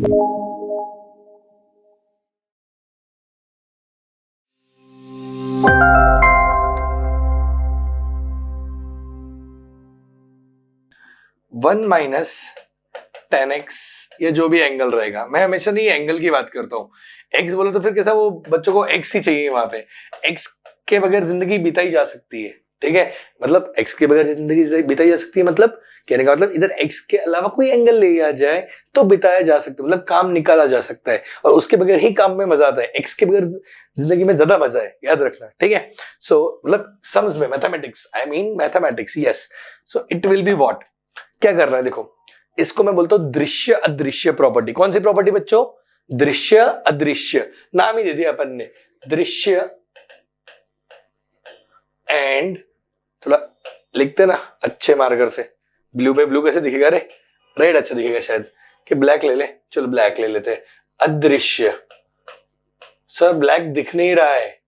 One minus 10x, ये जो भी एंगल रहेगा, मैं हमेशा नहीं एंगल की बात करता हूँ। x बोलो तो फिर कैसा, वो बच्चों को x ही चाहिए वहां पे। x के बगैर जिंदगी बिताई जा सकती है, ठीक है, मतलब x के बगैर जिंदगी बिताई जा सकती है, मतलब कहने का मतलब इधर x के अलावा कोई एंगल ले आ जाए तो बिताया जा सकता है, मतलब काम निकाला जा सकता है, और उसके बगैर ही काम में मजा आता है। x के बगैर जिंदगी में ज्यादा मजा है, याद रखना, ठीक है। सो मतलब सम्स में, mathematics, I mean mathematics, yes. So it will be what, क्या कर रहा है देखो, इसको मैं बोलता हूं दृश्य अदृश्य प्रॉपर्टी। कौन सी प्रॉपर्टी बच्चों? दृश्य अदृश्य, नाम ही दे दिया अपन ने, दृश्य एंड, थोड़ा लिखते ना अच्छे मार्कर से, ब्लू पे ब्लू कैसे दिखेगा रे, रेड अच्छा दिखेगा शायद, कि ब्लैक ले ले, चलो ब्लैक ले लेते हैं। अदृश्य, सर ब्लैक दिख नहीं रहा है,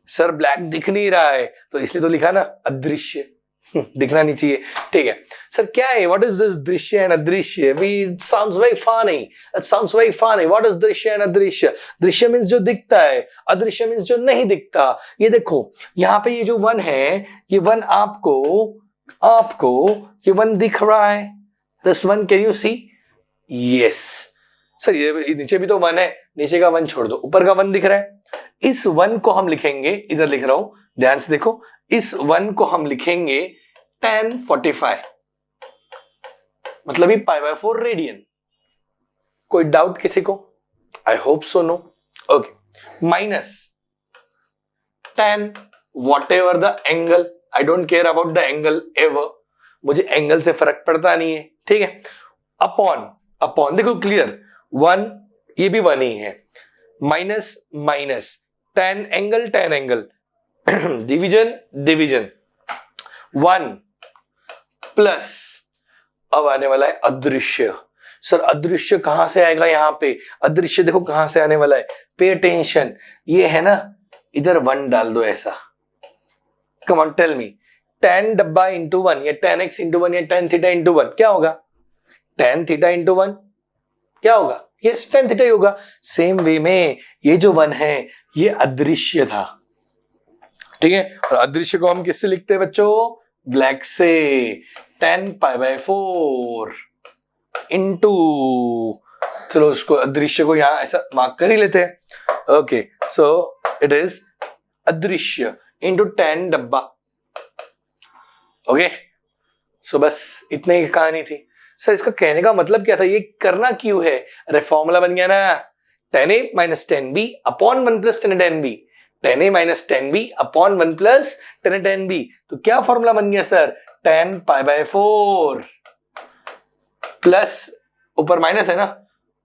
सर ब्लैक दिख नहीं रहा है, तो इसलिए तो लिखा ना अदृश्य, दिखना नहीं चाहिए, ठीक है। सर क्या है, व्हाट इज दिस दृश्य एंड अदृश्य? We sounds very funny, it sounds very funny. What is दृश्य एंड अदृश्य? दृश्य मींस जो दिखता है, अदृश्य मींस जो नहीं दिखता। ये देखो यहाँ पे ये जो वन है, ये वन आपको आपको ये वन दिख रहा है, this one, can you see? Yes sir, ये नीचे भी तो वन है, नीचे का वन छोड़ दो, ऊपर का वन दिख रहा है। इस वन को हम लिखेंगे, इधर लिख रहा हूं, ध्यान से देखो, इस वन को हम लिखेंगे tan 45, मतलब ये π/4 रेडियन। कोई डाउट किसी को? I hope so no, okay. Minus tan whatever the angle, I don't care about the angle ever, मुझे एंगल से फर्क पड़ता नहीं है, ठीक है। अपॉन अपॉन, देखो क्लियर, वन, ये भी वन ही है, minus minus, tan angle division division, one plus, अब आने वाला है अदृश्य। सर अदृश्य कहां से आएगा यहाँ पे? अदृश्य देखो कहां से आने वाला है, पे अटेंशन, ये है ना, इधर वन डाल दो ऐसा, come on tell me, tan डब्बा इंटू वन, या tan x इंटू वन, या tan थीटा इंटू वन, क्या होगा? tan थीटा इंटू वन क्या होगा? ये tan थीटा ही होगा। सेम वे में ये जो वन है ये अदृश्य था, ठीक है, और अदृश्य को हम किससे लिखते हैं बच्चों? ब्लैक से, tan π/4 इंटू, चलो उसको अदृश्य को यहां ऐसा मार्क कर ही लेते हैं, ओके। सो इट इज अदृश्य इंटू tan डब्बा, ओके। सो बस इतनी ही कहानी थी। सर इसका कहने का मतलब क्या था, ये करना क्यों है? अरे फॉर्मूला बन गया ना, tan a minus tan b upon 1 plus tan a tan b, tan a minus tan b upon 1 plus tan a tan b, तो क्या फॉर्मूला बन गया सर? tan π/4 प्लस, ऊपर माइनस है ना,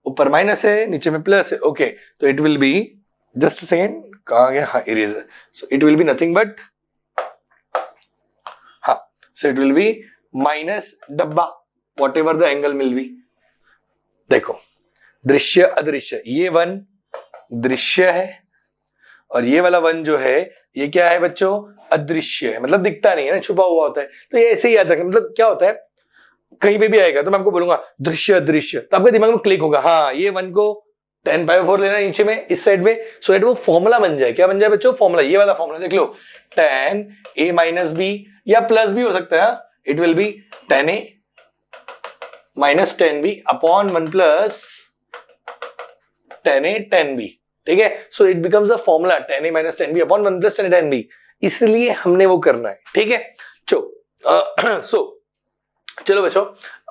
ऊपर माइनस है, नीचे में प्लस है, ओके। तो it will be, just second, कहा गया, हाँ eraser, so it will be nothing but, हाँ, so it will be minus डब्बा whatever the angle will be. देखो दृश्य अदृश्य, ये वन दृश्य है और ये वाला वन जो है ये क्या है बच्चों? अदृश्य है, मतलब दिखता नहीं है ना, छुपा हुआ होता है। तो ये ऐसे ही याद रखना, मतलब क्या होता है, कहीं पे भी आएगा तो मैं आपको बोलूंगा दृश्य अदृश्य, तो आपके दिमाग में क्लिक होगा, हाँ ये वन को tan π/4 लेना नीचे में, इस साइड में, सो एट वो फॉर्मूला बन जाए। क्या बन जाए बच्चों? फॉर्मूला, ये वाला फॉर्मूला देख लो, tan a माइनस बी, या प्लस भी हो सकता है, it will B tan a minus tan b upon 1 plus tan a tan b, ठीक है। So it becomes the formula tan a minus tan b upon 1 plus tan a tan b, इसलिए हमने वो करना है, ठीक है। चलो बच्चों,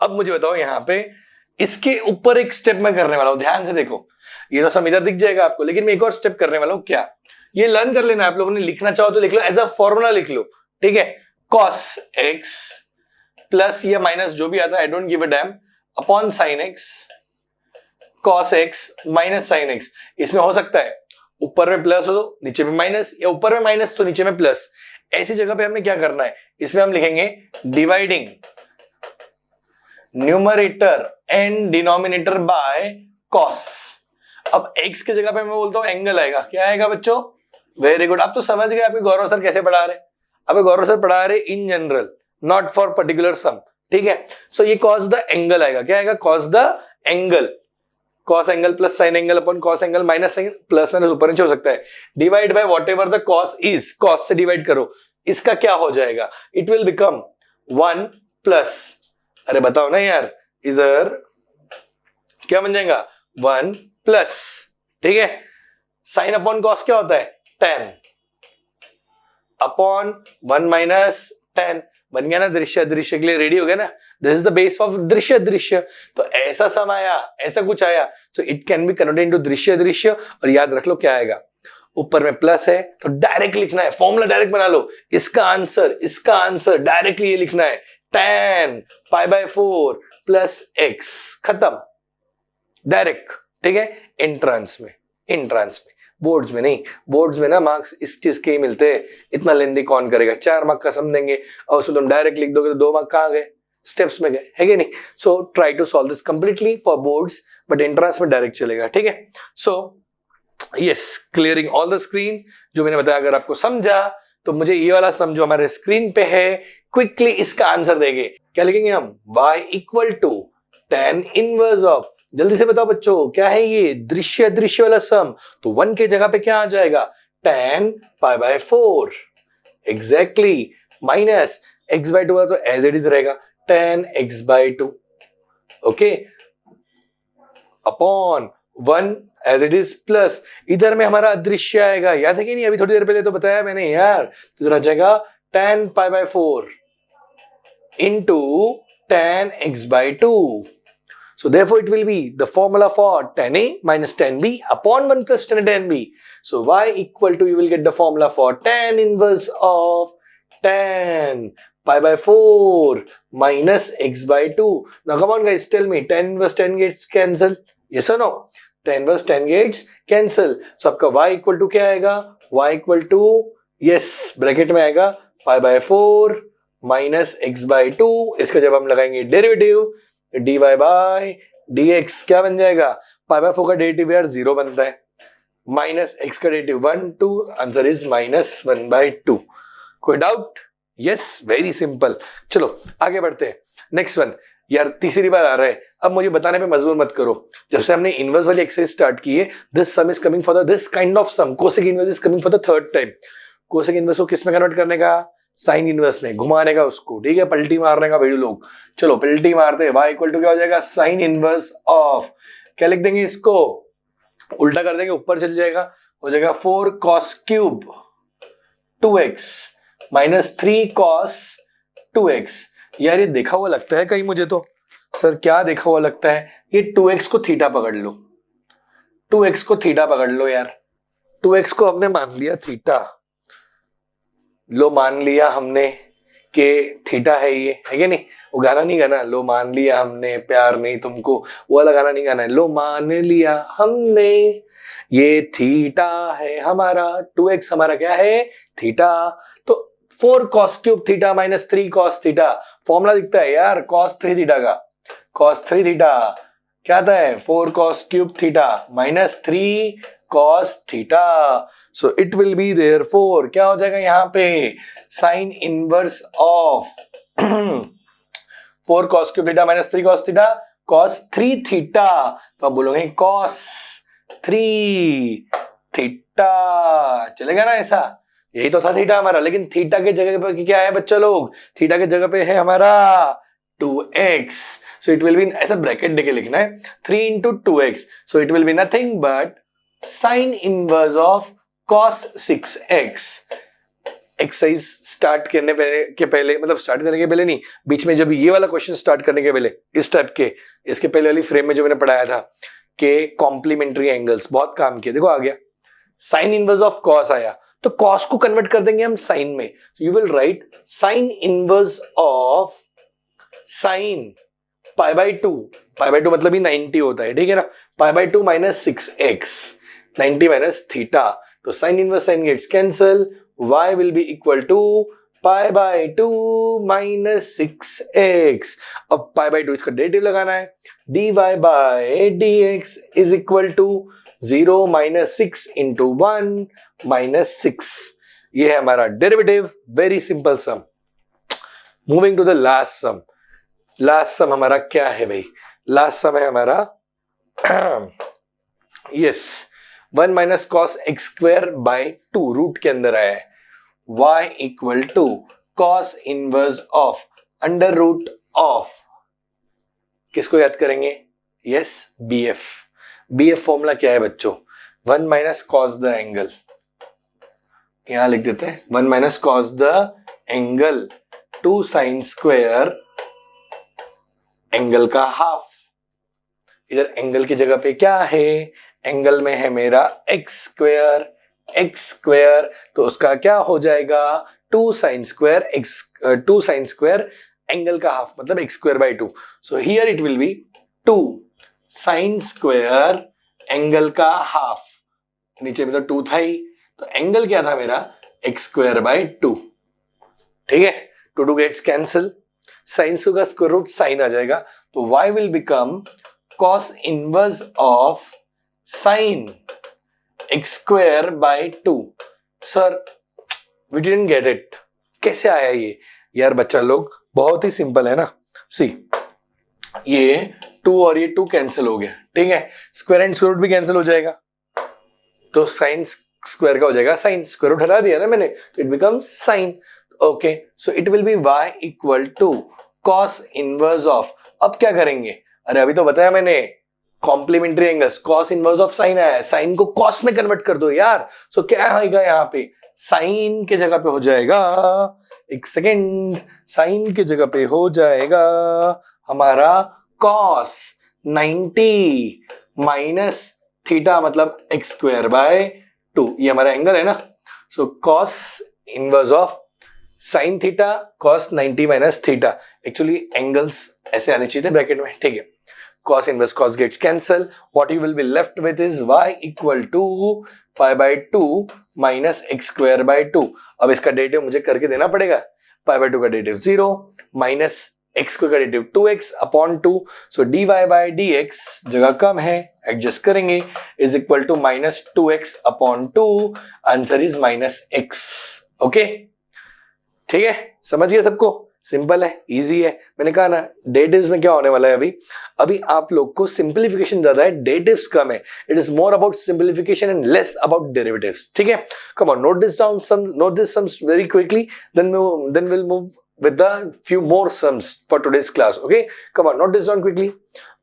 अब मुझे बताओ यहाँ पे इसके ऊपर एक स्टेप मैं करने वाला हूं, ध्यान से देखो, ये तो सब इधर दिख जाएगा आपको, लेकिन मैं एक और स्टेप करने वाला हूं। क्या? ये लर्न कर लेना, आप लोगों ने लिखना चाहो तो लिख लो, एज अ फॉर्मूला लिख लो, ठीक है। cos x प्लस या माइनस जो भी आता है, I don't give a dam, upon sin x, cos x minus sin x। इसमें हो सकता है ऊपर में प्लस हो तो नीचे में माइनस, या ऊपर में माइनस तो नीचे में प्लस। ऐसी जगह पे हमें क्या करना है, इसमें हम लिखेंगे dividing numerator and denominator by cos। अब x की जगह पे मैं बोलता हूं एंगल आएगा, क्या आएगा बच्चों? वेरी गुड, आप तो समझ गए आपके गौरव सर कैसे पढ़ा रहे। अब गौरव सर पढ़ा रहे in general, not for particular sum, ठीक है। सो ये cos द एंगल आएगा, क्या आएगा? cos the angle, cos angle plus sine angle upon cos angle minus sine, plus minus ऊपर नीचे हो सकता है, divide by whatever the cos is, cos से डिवाइड करो, इसका क्या हो जाएगा, इट विल बिकम 1 प्लस, अरे बताओ ना यार, इधर क्या बन जाएगा 1 प्लस, ठीक है, साइन अपॉन कॉस क्या होता है 10 अपॉन 1 माइनस 10, बन गया ना दृश्य दृश्य के लिए रेडी हो गया ना, this is the base of दृश्य दृश्य, तो ऐसा सम आया, ऐसा कुछ आया, so it can be converted into दृश्य दृश्य, और याद रख लो क्या आएगा, ऊपर में प्लस है तो डायरेक्ट लिखना है, फॉर्मूला डायरेक्ट बना लो, इसका आंसर डायरेक्टली ये लिखना है, tan π/4 प्लस x, खत्म, डायरेक्ट, ठीक है, एंट्रांस में बोर्ड्स में नहीं, बोर्ड्स में ना मार्क्स इस चीज के ही मिलते हैं, इतना लेंदी कौन करेगा, 4 मार्क का सम देंगे और उसमें तुम डायरेक्ट लिख दोगे तो 2 मार्क कहाँ गए, स्टेप्स में गए, है कि नहीं, so try to solve this completely for boards, but entrance में डायरेक्ट चलेगा, ठीक है, so yes, clearing all the screen, जो मैंने बताया अगर आपको समझा तो मुझे ये वाला सम जो हमारे स्क्रीन पे है क्विकली इसका आंसर देंगे, क्या लिखेंगे हम, y equal to tan inverse of, जल्दी से बताओ बच्चों क्या है ये, दृश्य वाला सम, तो 1 के जगह पे क्या आ जाएगा tan π/4 एग्जैक्टली, माइनस x/2 तो एज इट इज रहेगा tan x/2, okay, upon 1 as it is plus, इधर में हमारा अदृश्य आएगा, याद है कि नहीं, अभी थोड़ी देर पहले तो बताया मैंने यार, तो इधर आ जाएगा tan π/4 into tan x/2, so therefore it will be the formula for tan a minus tan b upon 1 plus tan b, so y equal to, you will get the formula for tan inverse of tan π/4 minus x/2, now come on guys, tell me, tan inverse tan gets cancel, yes or no, tan inverse tan gets cancel, so आपका y equal to क्या आएगा, y equal to, yes, bracket में आएगा π/4 minus x/2, इसका जब हम लगाएंगे derivative dy bye dx क्या बन जाएगा, π/4 का डेरिवेटिव यार 0 बनता है, माइनस x का डेरिवेटिव 1 2, आंसर इज -1/2, कोई डाउट, यस, वेरी सिंपल, चलो आगे बढ़ते हैं, नेक्स्ट वन, यार तीसरी बार आ रहा है, अब मुझे बताने पे मजबूर मत करो, जब से हमने इनवर्स वाली एक्सरसाइज स्टार्ट की है, this sum is coming for the, this kind of sum, cosec inverse is coming for the third time, cosec inverse को किस में कन्वर्ट करने का, साइन इनवर्स में, घुमाने का उसको, ठीक है, पलटी मारने का वीडियो लोग, चलो पलटी मारते हैं, y इक्वल टू क्या हो जाएगा, साइन इनवर्स ऑफ, क्या लिख देंगे इसको, उल्टा कर देंगे, ऊपर चल जाएगा, हो जाएगा 4 cos cube 2x minus 3 cos 2x, यार ये देखा हुआ लगता है कहीं मुझे तो, सर क्या देखा हुआ लगता है, ये 2x को थीटा पकड़ लो, 2x को थीटा पकड़ लो यार, 2x को हमने मान लिया थीटा, लो मान लिया हमने कि थीटा है ये, है कि नहीं, वो गाना नहीं गाना, लो मान लिया हमने प्यार नहीं तुमको, वो वाला गाना नहीं गाना है, लो मान लिया हमने ये थीटा है हमारा, 2x हमारा क्या है थीटा, तो 4 cos cube theta minus 3 cos theta, formula दिखता है यार cos 3 थीटा का, cos 3 थीटा क्या आता है, 4 cos cube theta minus 3 cos theta, so it will B therefore क्या हो जाएगा यहाँ पे, sign inverse of 4 cos cube theta minus 3 cos theta, cos 3 theta, तो आप बोलोगे cos 3 थीटा, चलेगा ना ऐसा, यही तो था थीटा हमारा, लेकिन थीटा के जगह पे क्या है बच्चा लोग, थीटा के जगह पे है हमारा 2x, so it will B, ऐसा ब्रैकेट देके लिखना है 3 into 2x, so it will be nothing but sign inverse of cos 6x, exercise start करने के पहले, मतलब स्टार्ट करने के पहले नहीं, बीच में जब ये वाला क्वेश्चन स्टार्ट करने के पहले, इस टाइप के, इसके पहले वाली फ्रेम में जो मैंने पढ़ाया था कि कॉम्प्लीमेंट्री एंगल्स, बहुत काम किया, देखो आ गया, साइन इनवर्स ऑफ cos आया, तो cos को कन्वर्ट कर देंगे हम साइन में, you will write sine inverse of sine π/2 मतलब ही 90 होता है, ठीक है ना, π/2 माइनस 6x, 90 माइनस थीटा, तो sine inverse sine gets cancel, y will be equal to π/2 minus 6x, अब π/2 इसका डेरिवेटिव लगाना है, dy by dx is equal to 0 minus 6 into 1 minus 6, ये है हमारा derivative, very simple sum. Moving to the last sum, last sum हमारा क्या है भाई, लास्ट सम है हमारा yes 1 minus cos x square by 2 root के अंदर आया है, y equal to cos inverse of under root of, किसको याद करेंगे? Yes BF। BF फॉर्मूला क्या है बच्चों? 1 माइनस कॉस द एंगल, यहां लिख देते हैं 1 minus cos the angle 2 sign square angle का हाफ। इधर एंगल की जगह पे क्या है? एंगल में है मेरा एक्स स्क्वायर, तो उसका क्या हो जाएगा? 2 साइन स्क्वायर एंगल का हाफ, मतलब x square by 2। So here it will B 2 sign square angle का हाफ, नीचे में तो 2 था ही, तो एंगल क्या था मेरा? X square by 2। ठीक है, 2 गेट्स कैंसिल, साइन का स्क्वायर रूट साइन आ जाएगा, तो y will become cos inverse of sine x square by 2। Sir we didn't get it, कैसे आया ये? यार बच्चा लोग बहुत ही सिंपल है ना। सी ये 2 और ये 2 कैंसिल हो गया, ठीक है, स्क्वायर एंड स्क्वायर रूट भी कैंसिल हो जाएगा, तो साइन स्क्वायर का हो जाएगा साइन, स्क्वायर रूट हटा दिया ना मैंने, तो it becomes sine. Okay, so it will be y equal to cos inverse of, अब क्या करेंगे? अरे अभी तो बताया मैंने complementary angles, cos inverse of sine आया है, साइन को cos में कन्वर्ट कर दो यार। सो क्या आएगा यहाँ पे? साइन के जगह पे हो जाएगा, एक सेकेंड, साइन के जगह पे हो जाएगा हमारा cos 90 माइनस थीटा, मतलब एक्स स्क्वायर बाय 2, ये हमारा एंगल है ना। सो cos inverse of sine theta cos 90 minus theta, actually angles ऐसे आने चाहिए थे ब्रैकेट में, ठीक है। cos inverse cos gets cancel, what you will be left with is y equal to pi by 2 minus x square by 2। अब इसका derivative मुझे करके देना पड़ेगा, pi by 2 का डेरिवेटिव 0 माइनस x का derivative 2x upon 2, so dy by dx जगह कम है, एडजस्ट करेंगे, is equal to minus 2x upon 2, answer is minus x। Okay, ठीक है, समझ गए सबको? सिंपल है, इजी है। मैंने कहा ना डेरिवेटिव्स में क्या होने वाला है, अभी आप लोग को सिंपलीफिकेशन ज्यादा है, डेरिवेटिव्स कम है। It is more about simplification and less about derivatives, ठीक है। Come on, note this sums very quickly, then will move with the few more sums for today's class, okay? Come on, note this down quickly।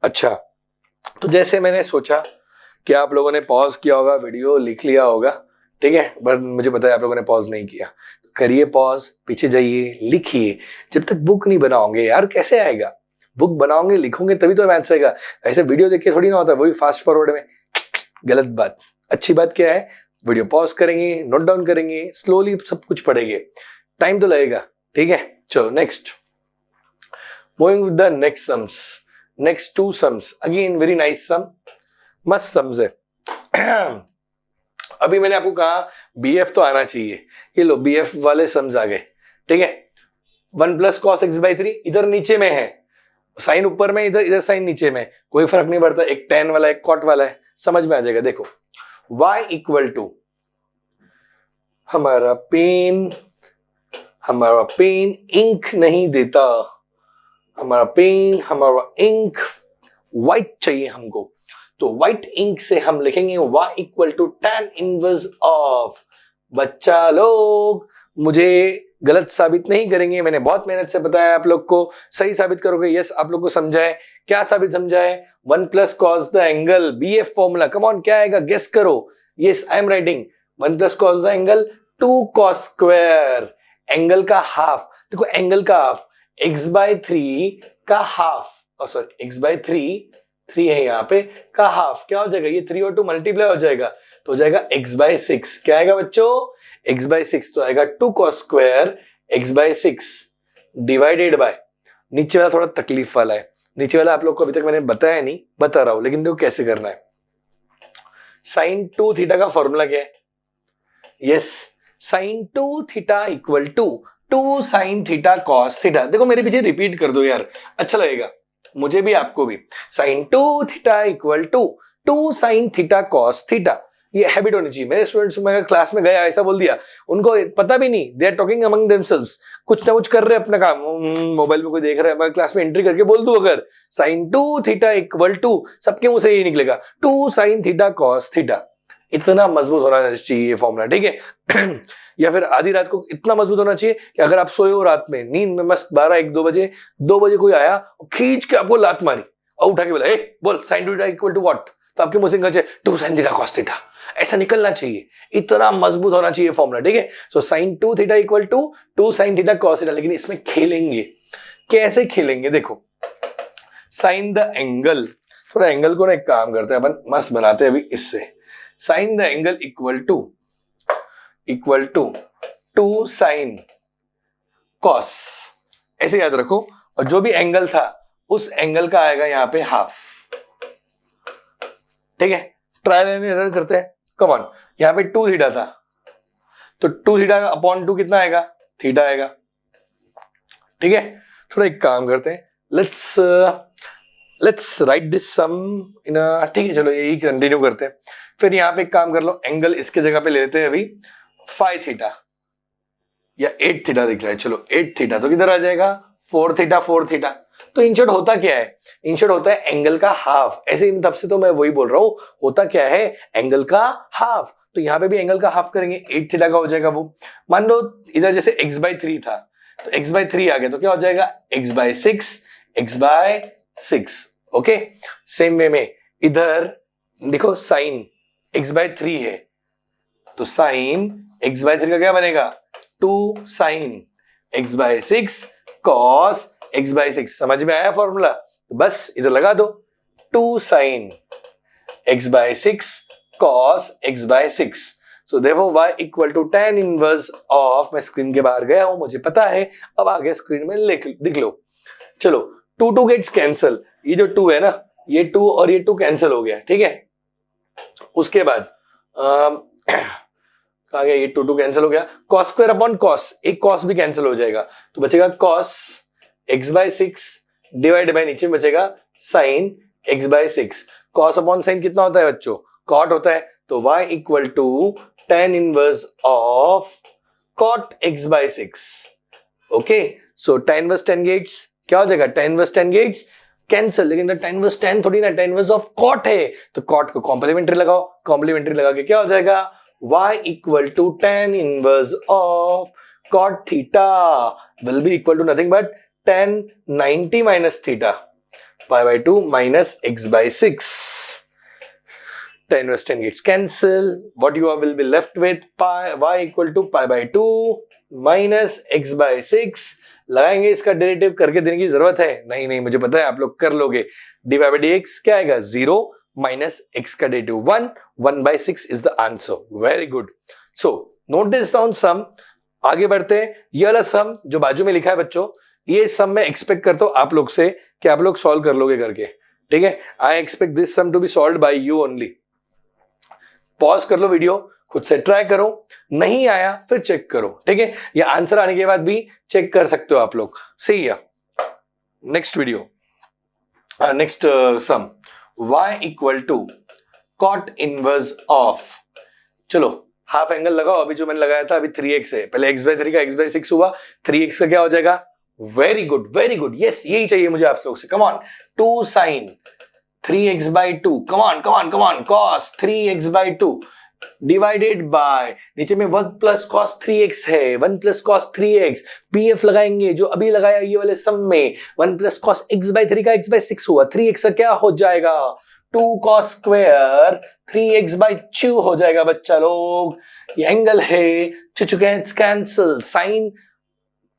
अच्छा, तो जैसे मैंने सोचा कि आप लोगों ने पॉज किया होगा, वीडियो लिख लिया होगा, ठीक है, बट मुझे पता है आप लोगों ने पॉज नहीं किया, तो करिए पॉज, पीछे जाइए, लिखिए। जब तक बुक नहीं बनाओगे यार कैसे आएगा? बुक बनाओगे, लिखोगे तभी तो मैथ्स आएगा। ऐसे वीडियो देख के थोड़ी ना होता, वही फास्ट फॉरवर्ड में, गलत बात। अच्छी बात क्या है, वीडियो पॉज करेंगे, नोट डाउन करेंगे, स्लोली सब कुछ पढ़ेंगे, टाइम तो लगेगा, ठीक है। चलो next, moving with the next sums, next 2 सम्स, अगेन वेरी नाइस सम, मस्त सम्स है। अभी मैंने आपको कहा BF तो आना चाहिए, ये लो BF वाले सम्स आ गए, ठीक है। 1 प्लस कॉस एक्स बाई 3 इधर नीचे में है, साइन ऊपर में, इधर साइन नीचे में, कोई फर्क नहीं पड़ता, एक tan वाला एक cot वाला है, समझ में आ जाएगा। देखो y इक्वल टू हमारा पेन इंक नहीं देता, हमारा इंक व्हाइट चाहिए हमको, तो व्हाइट इंक से हम लिखेंगे y equal to tan inverse of. बच्चा लोग मुझे गलत साबित नहीं करेंगे, मैंने बहुत मेहनत से बताया आप लोग को, सही साबित करोगे। यस, आप लोग को समझाए, क्या साबित समझाए? 1 plus cos the angle, BF formula, come on, क्या आएगा गेस करो। Yes, I am writing 1 plus cos the angle 2 cos square, angle का हाफ, देखो एंगल का हाफ x बाई 3 का हाफ, सॉरी x बाई 3 है यहाँ पे, का हाफ क्या हो जाएगा? ये 3 और 2 मल्टीप्लाई हो जाएगा, तो हो जाएगा x बाई 6। क्या आएगा बच्चों? x बाई 6, तो आएगा 2 cos square x by 6 divided by, नीचे वाला थोड़ा तकलीफ वाला है, नीचे वाला आप लोग को अभी तक मैंने बताया नहीं, बता रहा हूं, लेकिन देखो कैसे करना है। साइन 2 थीटा का फॉर्मूला क्या है? Yes, sine 2 theta equal to 2 sine theta cos theta. देखो मेरे पीछे रिपीट कर दो यार, अच्छा लगेगा मुझे भी आपको भी। Sine 2 theta equal to 2 sine theta cos theta, ये हैबिट होनी चाहिए। मेरे स्टूडेंट्स में क्लास में गया ऐसा बोल दिया, उनको पता भी नहीं, they are talking among themselves, कुछ ना कुछ कर रहे अपना काम, मोबाइल में कोई देख रहा है, मैं क्लास में एंट्री करके बोल दूं अगर sin 2 थीटा इक्वल टू, सबके मुंह से यही निकलेगा 2 sin थीटा cos थीटा। इतना मजबूत होना चाहिए ये फॉर्मूला, ठीक है। या फिर आधी रात को इतना मजबूत होना चाहिए कि अगर आप सोए हो रात में नींद में मस्त 12-1-2 बजे, 2 बजे कोई आया खींच के आपको लात मारी और उठा के बोला ए बोल sin theta equal to what, तो आपके मुंह से निकल जाए 2 sin थीटा cos थीटा, ऐसा निकलना चाहिए। इतना मजबूत होना चाहिए फॉर्मूला, ठीक है। So sin 2 theta equal to 2 sin theta cos theta. लेकिन इसमें खेलेंगे, कैसे खेलेंगे देखो, साइन द एंगल, थोड़ा एंगल को ना एक काम करते हैं अपन, मस्त बनाते हैं अभी इससे। Sine the angle equal to 2 sin cos, ऐसे याद रखो। और जो भी एंगल था उस एंगल का आएगा यहां पे हाफ, ठीक है। ट्रायल एंड एरर करते हैं, कम ऑन। यहां पे 2 थीटा था, तो 2 थीटा अपॉन 2 कितना आएगा, थीटा आएगा, ठीक है। थोड़ा एक काम करते हैं, लेट्स राइट दिस सम इन अ, ठीक है, चलो यही कंटिन्यू करते हैं। फिर यहाँ पे एक काम कर लो, एंगल इसके जगह पे ले लेते हैं अभी 5 थीटा या 8 थीटा दिख रहा है, चलो 8 थीटा, तो किधर आ जाएगा 4 थीटा 4 थीटा। तो इन शॉर्ट होता क्या है, इन शॉर्ट होता है एंगल का हाफ। ऐसे ही तब से तो मैं वही बोल रहा हूं, होता क्या है एंगल का हाफ। तो यहाँ पे भी एंगल का हाफ करेंगे, 8 थीटा का हो जाएगा वो। मान लो इधर जैसे x/3 था, तो x/3 आ गया तो क्या हो जाएगा x/6, x/6, okay. Same way में इधर देखो साइन x/3 है, तो साइन x/3 का क्या बनेगा 2 sin x/6 cos x/6। समझ में आया फॉर्मूला, तो बस इधर लगा दो 2 sin x/6 cos x/6। So देखो y equal to tan inverse of, मैं स्क्रीन के बाहर गया हूं मुझे पता है, अब आगे स्क्रीन में लिख लो। चलो 2 गेट्स कैंसल, ये जो 2 है ना, ये 2 और ये 2 कैंसिल हो गया, ठीक है। उसके बाद कहा गया, ये 2 कैंसिल हो गया, cos स्क्वायर अपॉन cos, एक cos भी कैंसिल हो जाएगा, तो बचेगा cos x/6 डिवाइड बाय नीचे बचेगा sin x/6। cos upon sin कितना होता है बच्चों, cot होता है, तो y equal to tan inverse of cot x/6, okay. So tan inverse tan gets क्या हो जाएगा, tan inverse tan gets cancel, लेकिन tan इनवर्स tan थोड़ी ना, tan इनवर्स ऑफ cot है, तो cot को कॉम्प्लीमेंट्री लगाओ, कॉम्प्लीमेंट्री लगा के क्या हो जाएगा y equal to tan inverse of cot theta will be equal to nothing but tan 90 minus theta π/2 minus x/6। tan inverse tan gets cancel, what you will be left with y equal to π/2 minus x/6। लगाएंगे, इसका derivative करके देने की जरूरत है नहीं, मुझे पता है आप लोग कर लोगे। dy/dx क्या आएगा 0 माइनस x का derivative 1, 1/6 is the answer. Very good. So note this down sum. आगे बढ़ते हैं, ये वाला सम जो बाजू में लिखा है बच्चों, ये सम मैं एक्सपेक्ट करता हूं आप लोग से कि आप लोग सॉल्व कर लोगे करके, ठीक है। I expect this sum to be solved by you only. Pause कर लो वीडियो, खुद से ट्राई करो, नहीं आया फिर चेक करो, ठीक है। या आंसर आने के बाद भी चेक कर सकते हो आप लोग। सही है, next video, next sum, y equal to cot inverse of, चलो हाफ एंगल लगाओ। अभी जो मैंने लगाया था अभी 3x है, पहले x/3 का x/6 हुआ, 3x का क्या हो जाएगा, very good very good, yes यही चाहिए मुझे आप लोग से। Come on, 2 sin 3x/2, come on cos 3x/2 divided by, नीचे में 1 प्लस cos 3x है, 1 प्लस cos 3x, pf लगाएंगे जो अभी लगाया ये वाले सम में, 1 प्लस cos x/3 का x/6 हुआ, 3x का क्या हो जाएगा 2 cos स्क्वायर 3x/2 हो जाएगा बच्चा लोग। ये एंगल है, cancel, sin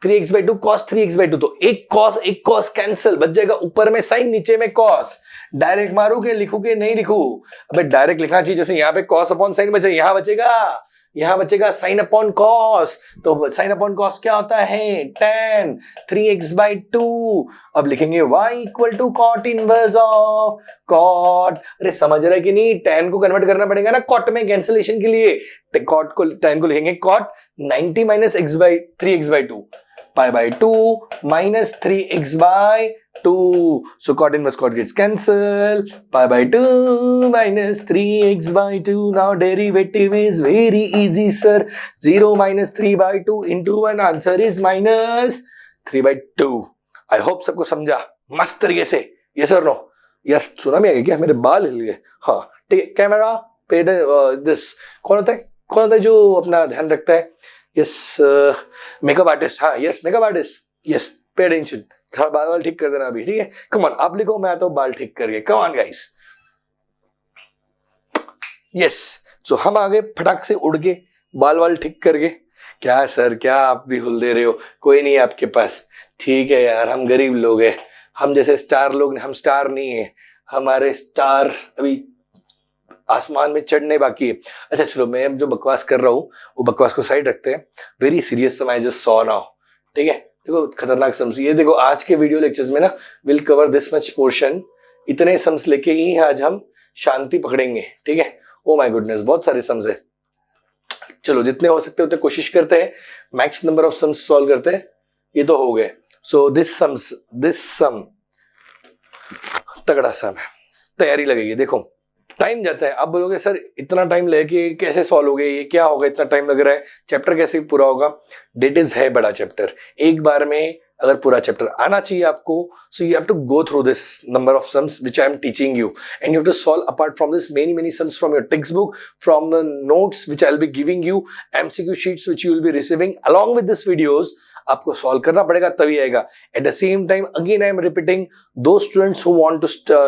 3x/2 cos 3x/2, तो एक cos कैंसिल, बच जाएगा ऊपर में sin नीचे में cos। डायरेक्ट मारू के लिखू के नहीं लिखू, अबे डायरेक्ट लिखना चाहिए, जैसे यहाँ पे cos अपॉन sin बचे, यहाँ बचेगा sin अपॉन cos, तो sin अपॉन cos क्या होता है tan 3x/2। अब लिखेंगे y equal to cot inverse of cot। अरे समझ रहे कि नहीं, tan को कन्वर्ट करना पड़ेगा ना cot में कैंसिलेशन के लिए, tan को लिखेंगे cot 90 minus 3x/2 π/2 minus 3x/2 2. So cot inverse cot gets cancelled. Pi by 2 minus 3x by 2. Now derivative is very easy, sir. 0 minus 3 by 2 into 1. Answer is minus 3 by 2. I hope सबको समझा मस्त तरीके से. Yes or no? यार tsunami आ गई क्या? मेरे बाल हिल गए. हाँ ठीक है. कैमरा पे दिस कौन होता है जो अपना ध्यान रखता है? Yes makeup artist. हाँ yes makeup artist. Yes pay attention. थोड़ा बाल ठीक कर देना अभी. ठीक है. कम ऑन आप लिखो, मैं तो बाल ठीक करके. Come on guys. Yes so हम आगे फटाक से उड़ के बाल ठीक करके. क्या सर क्या आप भी हुल दे रहे हो? कोई नहीं आपके पास. ठीक है यार हम गरीब लोग हैं. हम जैसे स्टार लोग, हम स्टार नहीं है. हमारे स्टार अभी आसमान में चढ़ने बाकी है. अच्छा चलो मैं जो बकवास कर रहा हूँ वो बकवास को साइड रखते हैं. Very serious sum I just saw now. ठीक है. देखो खतरनाक सम्स. ये देखो आज के वीडियो लेक्चर्स में ना will cover this much portion. इतने सम्स लेके ही आज हम शांति पकड़ेंगे. ठीक है. ओ माय गुडनेस बहुत सारे सम्स है. चलो जितने हो सकते उतने कोशिश करते हैं. Max number of sums solve करते हैं. ये तो हो गए. सो दिस सम तगड़ा सम है. तैयारी लगेगी. देखो टाइम जाता है. आप बोलोगे सर इतना टाइम लगे कैसे सॉल्व हो गए? ये क्या होगा इतना टाइम लग रहा है? चैप्टर कैसे पूरा होगा? डेटिव्स है बड़ा चैप्टर. एक बार में अगर पूरा चैप्टर आना चाहिए आपको, so you have to go through this number of sums which I am teaching you and you have to solve apart from this many sums from your textbook, from the notes which I will be giving you, MCQ sheets which you will be receiving along with this videos. आपको solve करना पड़ेगा तभी आएगा. At the same time again I am repeating, दो students who want to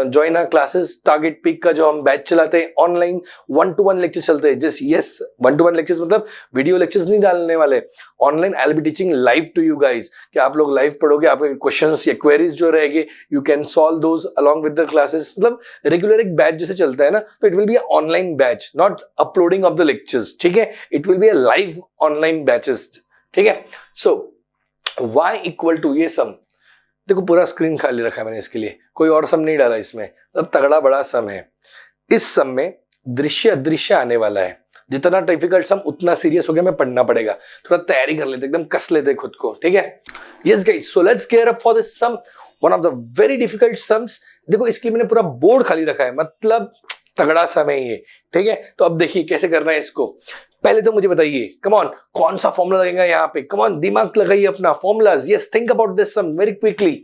join our classes, target peak का जो हम batch चलाते हैं ऑनलाइन 1-to-1 लेक्चर चलते हैं. जस्ट यस 1-to-1 लेक्चर्स मतलब वीडियो लेक्चर्स नहीं डालने वाले. Online I will be teaching live to you guys. कि आप लोग लाइव पढ़ोगे, आपके क्वेश्चंस या क्वेरीज जो रहेंगे you can solve those along with the classes. मतलब रेगुलर एक बैच जैसे चलता है ना, तो it will B online batch, not uploading of the lectures. ठीक है. It will be a live online batches. ठीक है. सो y इक्वल टू ये सम. देखो पूरा स्क्रीन खाली रखा है मैंने इसके लिए, कोई और सम नहीं डाला इसमें. अब तगड़ा बड़ा सम है. इस सम में दृश्य अदृश्य आने वाला है. जितना डिफिकल्ट सम उतना सीरियस हो गया, मैं पढ़ना पड़ेगा. थोड़ा तैयारी कर लेते, एकदम कस लेते खुद को. ठीक है. Yes guys so let's gear up for this sum, one of the very difficult sums. देखो इसके लिए मैंने पूरा बोर्ड खाली रखा है, मतलब तगड़ा सम है ये. ठीक है. तो अब देखिए कैसे करना है इसको. पहले तो मुझे बताइए कम ऑन कौन सा फॉर्मूला लगेगा यहाँ पे. कम ऑन दिमाग लगाइए अपना. Formulas. Yes think about this sum very quickly.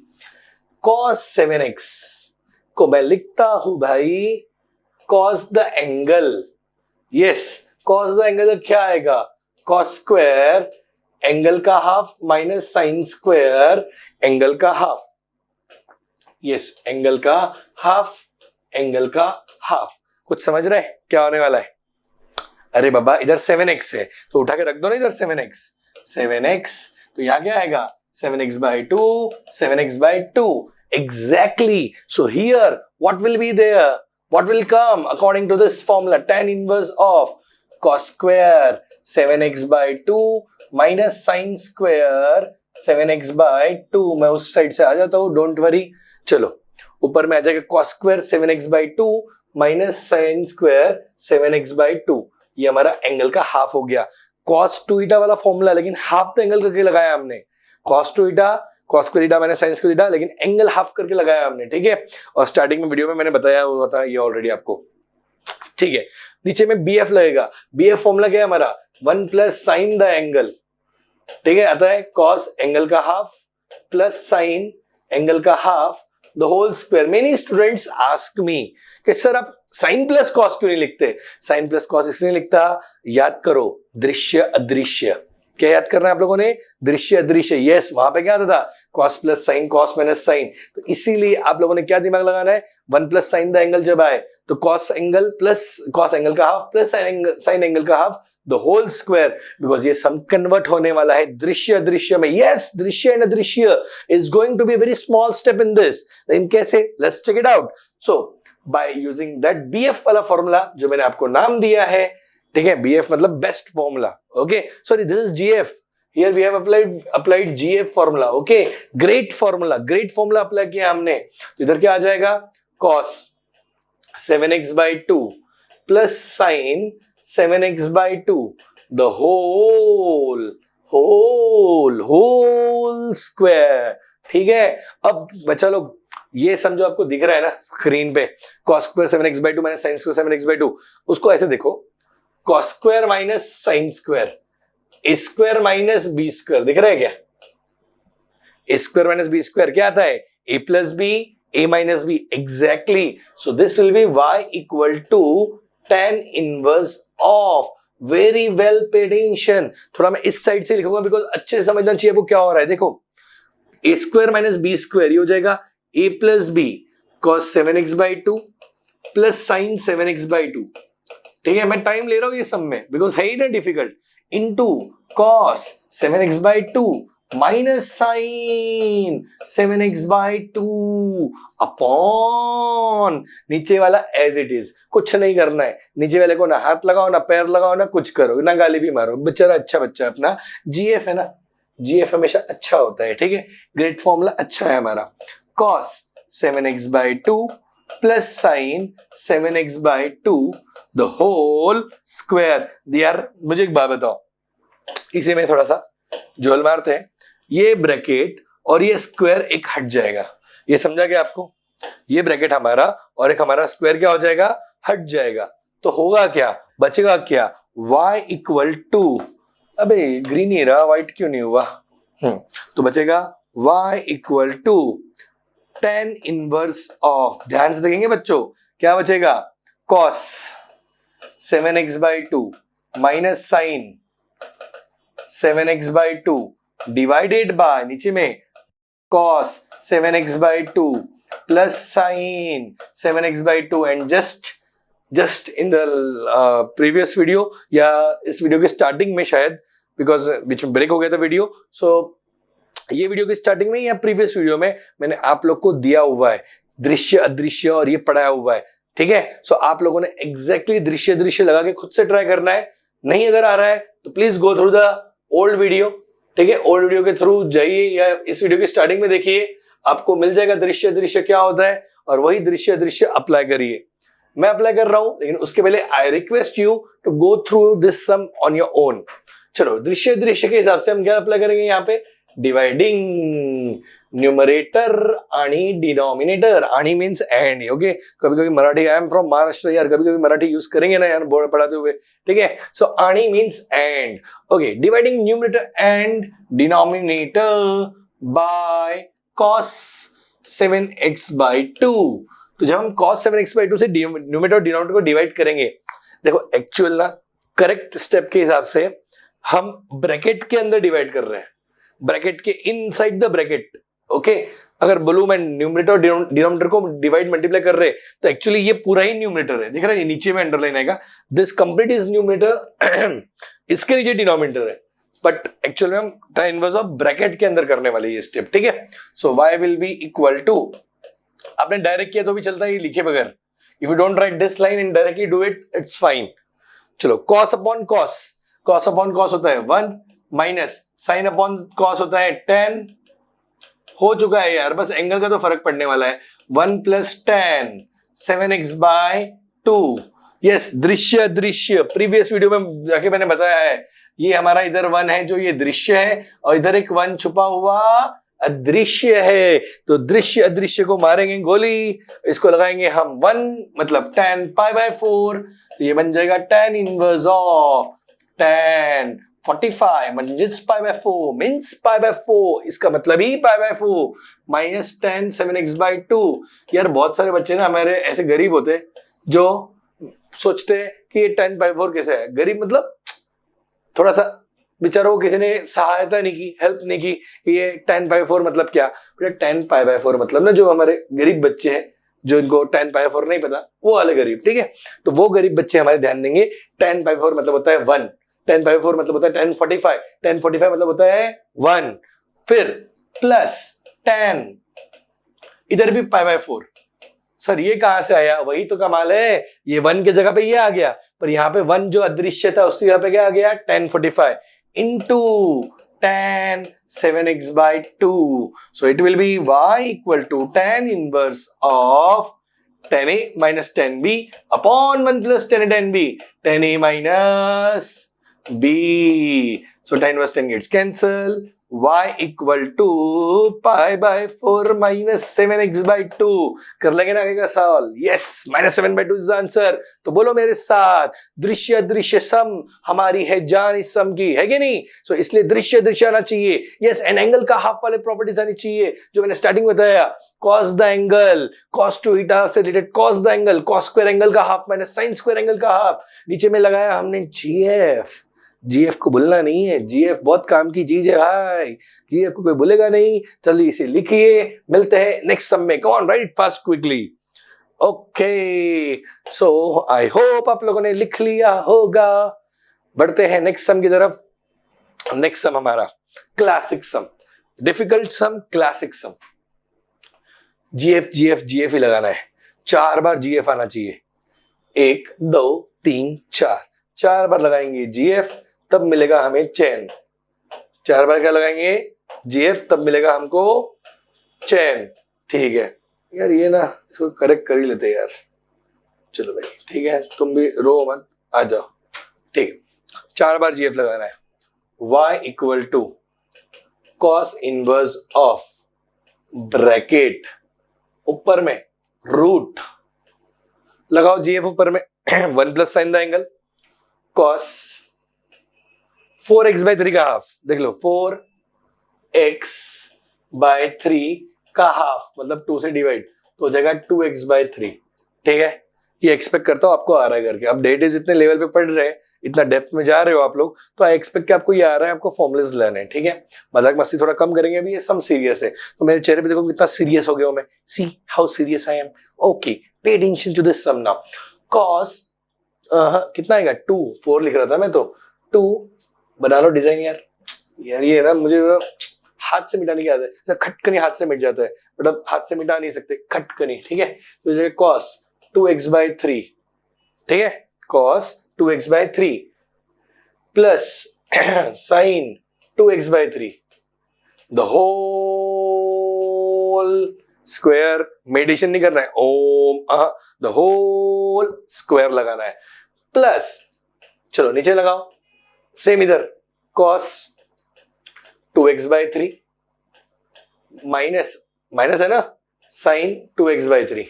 cos 7x को मैं लिखता हूं भाई cos the angle. Yes cos the angle क्या आएगा? cos स्क्वायर एंगल का half minus sine square angle का हाफ. यस एंगल का हाफ, एंगल का हाफ. कुछ समझ रहे हैं क्या होने वाला है? अरे बाबा इधर 7x है तो उठा के रख दो ना इधर 7x. तो यहाँ क्या आएगा? 7x by 2, 7x by 2. Exactly. So here what will be there? What will come according to this formula? Tan inverse of cos square 7x by 2 minus sin square 7x by 2. मैं उस side से आ जाता हूँ, don't worry. चलो ऊपर में आ जाएगा cos square 7x by 2 minus sin square 7x by 2. ये हमारा एंगल का हाफ हो गया. cos 2 वाला फॉर्मूला, लेकिन हाफ तो एंगल करके लगाया हमने. cos 2 cos square theta minus sin square theta, लेकिन एंगल हाफ करके लगाया हमने. ठीक है. और स्टार्टिंग में वीडियो में मैंने बताया हुआ था ये ऑलरेडी आपको. ठीक है. नीचे में BF लगेगा. BF फॉर्मूला क्या है हमारा? 1 प्लस साइन द एंगल. ठीक है. आता है cos एंगल का हाफ प्लस साइन एंगल का half the whole square. Many students ask me कि सर आप साइन प्लस कॉस क्यों नहीं लिखते? साइन प्लस कॉस इसलिए लिखता, याद करो दृश्य अदृश्य. क्या याद करना है आप लोगों ने? दृश्य अदृश्य. यस वहां पे क्या आता था? Cos plus sine, cos minus sine. तो इसीलिए आप लोगों ने क्या दिमाग लगाना है? 1 प्लस साइन द एंगल जब आए तो cos angle plus cos angle का हाफ प्लस साइन एंगल का half the whole square. Because ये सम कन्वर्ट होने वाला है दृश्य अदृश्य में. यस दृश्य एंड अदृश्य is going to be very small step in this. लेकिन कैसे? Let's check it out. So by using that BF वाला फॉर्मूला जो मैंने आपको नाम दिया है. ठीक है. BF मतलब best formula. Okay sorry this is GF. Here we have applied GF formula. Okay great formula apply किया हमने. तो इधर क्या आ जाएगा? cos 7x by 2 plus sin 7x by 2 the whole square. ठीक है, अब बच्चा लोग ये समझो, आपको दिख रहा है ना स्क्रीन पे cos square 7x/2 minus sin square 7x/2, उसको ऐसे देखो, cos square minus sin square a square minus b square, दिख रहा है क्या? a square minus b square क्या आता है? a plus b a minus b, exactly. So this will be y equal to tan inverse of, very well paid attention. थोड़ा मैं इस साइड से लिखूंगा बिकॉज अच्छे से समझना चाहिए वो क्या हो रहा है. देखो a square minus b square, ये हो जाएगा a plus B cos 7x/2 plus sin 7x/2. ठीक है, मैं टाइम ले रहा हूं ये सब में बिकॉज है ही ना difficult. Into cos 7x/2 minus sin 7x/2 upon नीचे वाला एज इट इज. कुछ नहीं करना है, नीचे वाले को ना हाथ लगाओ ना पैर लगाओ ना कुछ करो ना गाली भी मारो. बेचारा अच्छा बच्चा अपना जीएफ है ना, जीएफ हमेशा अच्छा होता है. ठीक है, ग्रेट फॉर्मूला अच्छा है हमारा. cos 7x/2 plus sin 7x/2 the whole square. यार मुझे एक बात बताओ, इसे में थोड़ा सा जोल मारते हैं. ये ब्रैकेट और ये स्क्वायर एक हट जाएगा, ये समझा क्या आपको? ये ब्रैकेट हमारा और एक हमारा स्क्वायर क्या हो जाएगा? हट जाएगा. तो होगा क्या, बचेगा क्या? y इक्वल टू, अबे ग्रीन ही रहा, व्हाइट क्यों नहीं हुआ? तो बचेगा y equal to tan inverse of, ध्यान से देखेंगे बच्चों, क्या बचेगा? cos 7x/2 minus sin 7x/2 divided by नीचे में cos 7x/2 plus sin 7x/2. And just in the previous video या इस वीडियो के स्टार्टिंग में शायद, बिकॉज बीच में ब्रेक हो गया था वीडियो, सो ये वीडियो की स्टार्टिंग में या प्रीवियस वीडियो में मैंने आप लोग को दिया हुआ है दृश्य अदृश्य और ये पढ़ाया हुआ है. ठीक है, सो आप लोगों ने एग्जैक्टली दृश्य दृश्य लगा के खुद से ट्राई करना है. नहीं अगर आ रहा है तो please go through the old video. ठीक है, ओल्ड वीडियो के थ्रू जाइए या इस वीडियो की स्टार्टिंग में देखिए, आपको मिल जाएगा दृश्य दृश्य क्या होता है और वही दृश्य दृश्य अप्लाई करिए. मैं अप्लाई कर रहा हूं, लेकिन उसके पहले I request you to go through this sum on your own. चलो, दृश्य दृश्य के हिसाब से हम क्या अप्लाई करेंगे यहाँ पे? डिवाइडिंग न्यूमरेटर आणि डिनोमिनेटर. आणि मीन्स एंड. ओके, कभी कभी Marathi, I am from Maharashtra यार, कभी कभी मराठी यूज करेंगे ना यार बोर्ड पढ़ाते हुए. ठीक है, सो आणि means and. Okay, dividing numerator and denominator by cos 7x/2. तो जब हम cos 7x/2 से न्यूमरेटर और डिनोमिनेटर को डिवाइड करेंगे, देखो एक्चुअल ना करेक्ट स्टेप के हिसाब से हम ब्रैकेट के अंदर डिवाइड कर रहे हैं, ब्रैकेट के इनसाइड द ब्रैकेट. ओके, अगर बोलूं मैं न्यूमरेटर और डिनोमिनेटर को डिवाइड मल्टीप्लाई कर रहे तो एक्चुअली ये पूरा ही न्यूमरेटर है. दिख रहा है, ये नीचे में अंडरलाइन आएगा, दिस कंप्लीट इज न्यूमरेटर. इसके नीचे डिनोमिनेटर है, बट एक्चुअल में हम tan इनवर्स ऑफ ब्रैकेट के अंदर करने वाले ये स्टेप. ठीक है, so y will be equal to, आपने डायरेक्ट किया तो भी चलता है, ये लिखे बगैर. If you don't write this line and directly do it, it's fine. चलो, cos upon cos, cos upon cos होता है 1 माइनस sin अपॉन cos होता है 10. हो चुका है यार, बस एंगल का तो फर्क पड़ने वाला है. 1 प्लस tan 7x/2. यस, दृश्य दृश्य प्रीवियस वीडियो में जाके मैंने बताया है, ये हमारा इधर 1 है जो ये दृश्य है और इधर एक 1 छुपा हुआ अदृश्य है. तो दृश्य अदृश्य को मारेंगे गोली, इसको लगाएंगे हम 1 मतलब tan π/4. तो ये बन जाएगा tan इनवर्स ऑफ tan 45 म्हणजेच π/4 मीन्स π/4. इसका मतलब ही π/4 माइनस tan 7x/2. यार बहुत सारे बच्चे ना हमारे ऐसे गरीब होते जो सोचते हैं कि ये tan π/4 कैसे है. गरीब मतलब थोड़ा सा बेचारों को किसी ने सहायता नहीं की, हेल्प नहीं की कि ये tan π/4 मतलब क्या. tan π/4 मतलब ना जो हमारे गरीब बच्चे हैं जो इनको tan π/4 नहीं पता, वो वाले गरीब. ठीक है, तो वो गरीब बच्चे हमारे ध्यान देंगे. tan π/4 मतलब होता है 1, tan π/4 मतलब होता है tan 45, tan 45 मतलब होता है 1, फिर प्लस tan इधर भी π/4. सर ये कहां से आया? वही तो कमाल है, ये 1 की जगह पे ये आ गया, पर यहाँ पे 1 जो अदृश्य था उसकी जगह पे क्या आ गया? tan 45 into tan 7x/2. So it will be y equal to tan inverse of tan a minus tan b upon 1 plus tan a tan b, tan a minus b. So tan inverse tan gets cancelled, y equal to pi by 4 minus 7x/2। कर लेंगे ना आगे का सवाल? Yes, -7/2 is answer. तो बोलो मेरे साथ, दृश्य दृश्य सम, हमारी है जान इस सम की, है कि नहीं? सो इसलिए दृश्य दृश्य आना चाहिए। यस, एन एंगल का हाफ वाले प्रॉपर्टीज आनी चाहिए जो मैंने स्टार्टिंग में बताया। cos the angle, cos two eta से related cos the angle, cos square angle का half minus sin square angle का हाफ। नीचे में लगाया हमने जीएफ। जीएफ को भूलना नहीं है, जीएफ बहुत काम की चीज है भाई, जीएफ को कोई भूलेगा नहीं। चलिए इसे लिखिए, मिलते हैं नेक्स्ट सम में। Come on, right it fast quickly. Okay, so I hope आप लोगों ने लिख लिया होगा। बढ़ते हैं नेक्स्ट सम की तरफ। नेक्स्ट सम हमारा क्लासिक सम, डिफिकल्ट सम, क्लासिक सम। जीएफ जीएफ जीएफ ही लगाना है, 4 बार जीएफ आना चाहिए। 1 2 3 4, 4 बार लगाएंगे जीएफ, तब मिलेगा हमें चैन। 4 बार क्या लगाएंगे? जीएफ, तब मिलेगा हमको चैन। ठीक है यार, ये ना इसको करेक्ट कर ही लेते यार। चलो भाई ठीक है, तुम भी रो मत, आ जाओ। ठीक है, 4 बार जीएफ लगाना है। y equal to cos inverse of bracket, ऊपर में रूट लगाओ जीएफ ऊपर में 1 plus sine the angle cos 4x/3 का हाफ। देख लो 4x/3 का हाफ मतलब 2 से डिवाइड तो हो जाएगा 2x/3। ठीक है, ये एक्सपेक्ट करता हूं आपको आ रहा है करके। अब डेट इज इतने लेवल पे पढ़ रहे हैं, इतना डेप्थ में जा रहे हो आप लोग, तो आई एक्सपेक्ट कि आपको ये आ रहा है, आपको फॉर्मुलाज लेने हैं। ठीक है, मजाक मस्ती थोड़ा कम करेंगे, अभी ये सम सीरियस है। तो मेरे चेहरे पे देखो कितना सीरियस हो गया हूं मैं। See how serious I am. Okay, pay attention to this sum now. cos कितना आएगा? 2, 4 लिख रहा था मैं तो। 2 बना लो डिजाइन यार। यार ये ना मुझे हाथ से मिटाने की आदत है, खटकनी हाथ से मिट जाता है, बट अब हाथ से मिटा नहीं सकते, खटकनी। ठीक है, तो ये cos 2x/3, ठीक है, cos 2x/3 plus sin 2x/3 the whole square. Meditation नहीं करना है, ओम द होल स्क्वायर लगाना है, प्लस चलो नीचे लगाओ सेम इधर cos 2x/3 माइनस माइनस है ना sin 2x/3।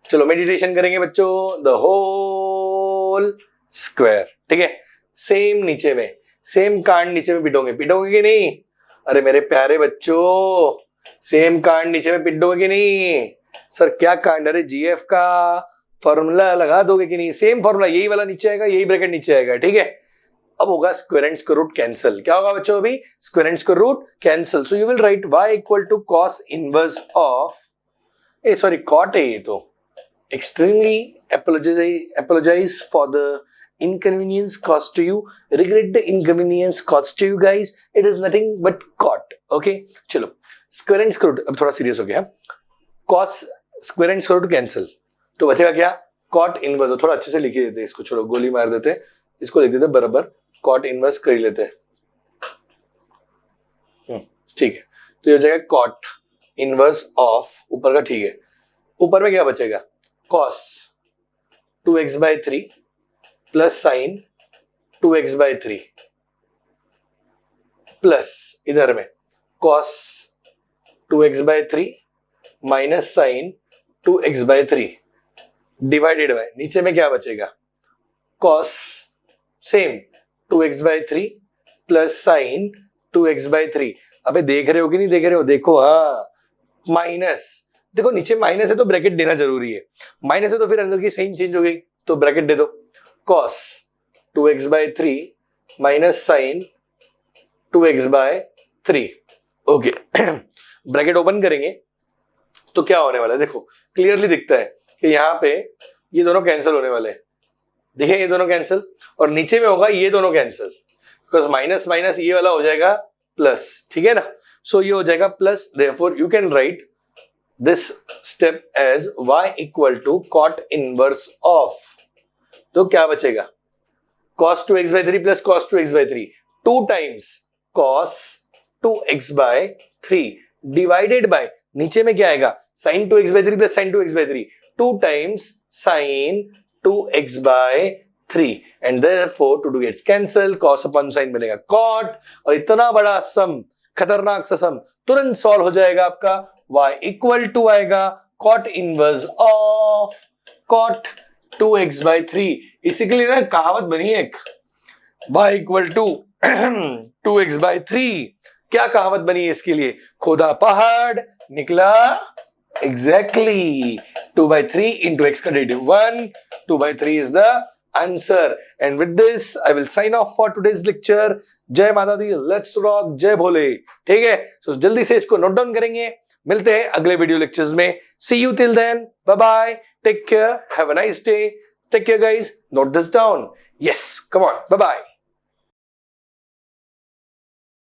चलो मेडिटेशन करेंगे बच्चों, द होल स्क्वायर। ठीक है, सेम नीचे में, सेम कांड नीचे में पिटोगे, पिटोगे कि नहीं? अरे मेरे प्यारे बच्चों, सेम कांड नीचे में पिटोगे कि नहीं? सर क्या कांड? अरे जीएफ का फॉर्मूला लगा दोगे कि नहीं? सेम फॉर्मूला, यही वाला नीचे आएगा, यही ब्रैकेट नीचे आएगा। ठीक है, अब होगा square and square root cancel. क्या होगा बच्चों? अभी square and square root cancel. So you will write y equal to cos inverse of sorry cot है ये तो। Extremely apologize for the inconvenience caused to you. Regret the inconvenience caused to you guys. It is nothing but cot. Okay, चलो square and square root अब थोड़ा serious हो गया। cos square and square root cancel, तो बचेगा क्या? cot inverse. थोड़ा अच्छे से लिख देते हैं इसको, छोड़ो गोली मार देते, इसको लिख देते बराबर cot इनवर्स कर लेते हैं। ठीक है, तो ये हो जाएगा cot इनवर्स ऑफ ऊपर का। ठीक है, ऊपर में क्या बचेगा? cos 2x/3 plus sin 2x/3 plus इधर में cos 2x/3 minus sin 2x/3 divided by नीचे में क्या बचेगा? cos same 2x/3 plus sin 2x/3। अबे देख रहे हो कि नहीं देख रहे हो? देखो, हाँ माइनस, देखो नीचे माइनस है तो ब्रैकेट देना जरूरी है, माइनस है तो फिर अंदर की साइन चेंज हो गई तो ब्रैकेट दे दो। cos 2x/3 minus sin 2x/3। Okay, bracket open करेंगे तो क्या होने वाला है? देखो क्लियरली दिखता है कि यहाँ पे ये दोनों कैंसिल होने वाले हैं। देखिए ये दोनों कैंसिल, और नीचे में होगा ये दोनों कैंसिल, बिकॉज माइनस माइनस ये वाला हो जाएगा प्लस। ठीक है ना, सो ये हो जाएगा plus. Therefore you can write this step as y equal to cot inverse of, तो क्या बचेगा? cos 2x/3 plus cos 2x/3 2 times cos 2x/3 divided by नीचे में क्या आएगा? sin 2x/3 plus sin 2x/3 2 times sin 2x/3 3 and therefore to do it's cancel, cos upon sine मिलेगा cot, और इतना बड़ा सम, खतरनाक सा सम तुरंत सॉल्व हो जाएगा आपका। y इक्वल टू आएगा cot inverse of cot 2x/3। इसी के लिए ना कहावत बनी है एक, y इक्वल टू 2x/3। क्या कहावत बनी है इसके लिए? खोदा पहाड़ निकला एग्जैक्टली 2/3 into x का derivative 1, 2/3 is the answer। And with this I will sign off for today's lecture। जय माता दी, लेट्स रॉक, जय भोले। ठीक है, सो जल्दी से इसको नोट डाउन करेंगे। मिलते हैं अगले वीडियो लेक्चर्स में। See you till then, bye bye, take care, have a nice day, take care guys, note this down, yes, come on, bye bye.